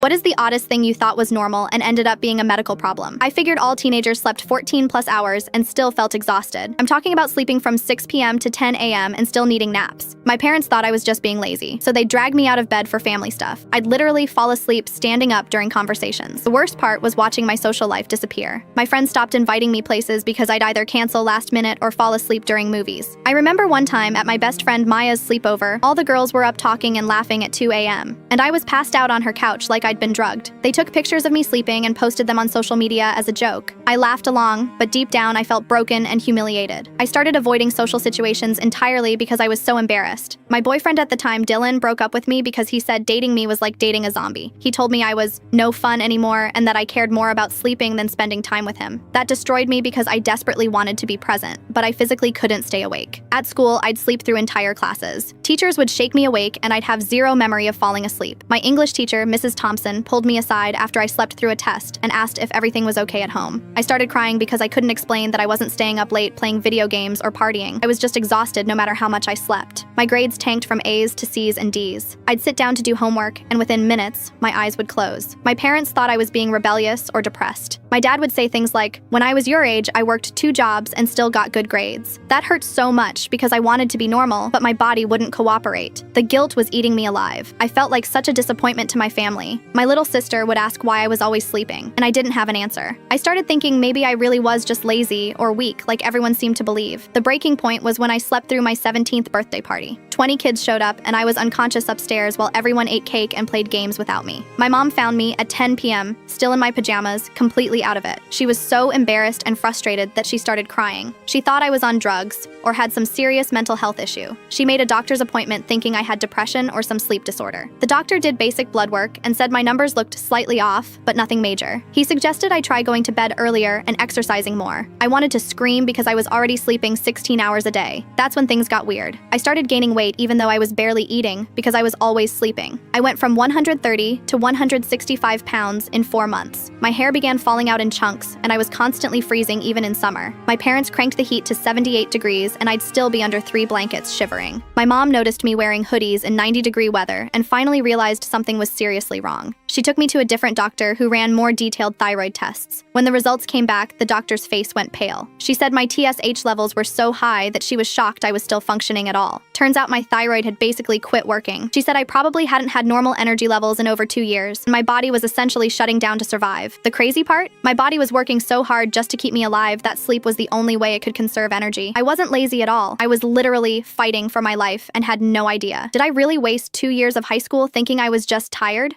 What is the oddest thing you thought was normal and ended up being a medical problem? I figured all teenagers slept 14 plus hours and still felt exhausted. I'm talking about sleeping from 6 p.m. to 10 a.m. and still needing naps. My parents thought I was just being lazy, so they dragged me out of bed for family stuff. I'd literally fall asleep standing up during conversations. The worst part was watching my social life disappear. My friends stopped inviting me places because I'd either cancel last minute or fall asleep during movies. I remember one time at my best friend Maya's sleepover, all the girls were up talking and laughing at 2 a.m. and I was passed out on her couch like I'd been drugged. They took pictures of me sleeping and posted them on social media as a joke. I laughed along, but deep down I felt broken and humiliated. I started avoiding social situations entirely because I was so embarrassed. My boyfriend at the time, Dylan, broke up with me because he said dating me was like dating a zombie. He told me I was no fun anymore and that I cared more about sleeping than spending time with him. That destroyed me because I desperately wanted to be present, but I physically couldn't stay awake. At school, I'd sleep through entire classes. Teachers would shake me awake and I'd have zero memory of falling asleep. My English teacher, Mrs. Thompson, pulled me aside after I slept through a test and asked if everything was okay at home. I started crying because I couldn't explain that I wasn't staying up late playing video games or partying. I was just exhausted no matter how much I slept. My grades tanked from A's to C's and D's. I'd sit down to do homework, and within minutes, my eyes would close. My parents thought I was being rebellious or depressed. My dad would say things like, "When I was your age, I worked 2 jobs and still got good grades." That hurt so much because I wanted to be normal, but my body wouldn't cooperate. The guilt was eating me alive. I felt like such a disappointment to my family. My little sister would ask why I was always sleeping, and I didn't have an answer. I started thinking maybe I really was just lazy or weak, like everyone seemed to believe. The breaking point was when I slept through my 17th birthday party. 20 kids showed up, and I was unconscious upstairs while everyone ate cake and played games without me. My mom found me at 10 p.m., still in my pajamas, completely out of it. She was so embarrassed and frustrated that she started crying. She thought I was on drugs or had some serious mental health issue. She made a doctor's appointment thinking I had depression or some sleep disorder. The doctor did basic blood work and said my numbers looked slightly off, but nothing major. He suggested I try going to bed earlier and exercising more. I wanted to scream because I was already sleeping 16 hours a day. That's when things got weird. I started gaining weight even though I was barely eating because I was always sleeping. I went from 130 to 165 pounds in 4 months. My hair began falling out in chunks, and I was constantly freezing even in summer. My parents cranked the heat to 78 degrees, and I'd still be under 3 blankets shivering. My mom noticed me wearing hoodies in 90-degree weather and finally realized something was seriously wrong. She took me to a different doctor who ran more detailed thyroid tests. When the results came back, the doctor's face went pale. She said my TSH levels were so high that she was shocked I was still functioning at all. Turns out my thyroid had basically quit working. She said I probably hadn't had normal energy levels in over 2 years, and my body was essentially shutting down to survive. The crazy part? My body was working so hard just to keep me alive that sleep was the only way it could conserve energy. I wasn't lazy at all. I was literally fighting for my life and had no idea. Did I really waste 2 years of high school thinking I was just tired?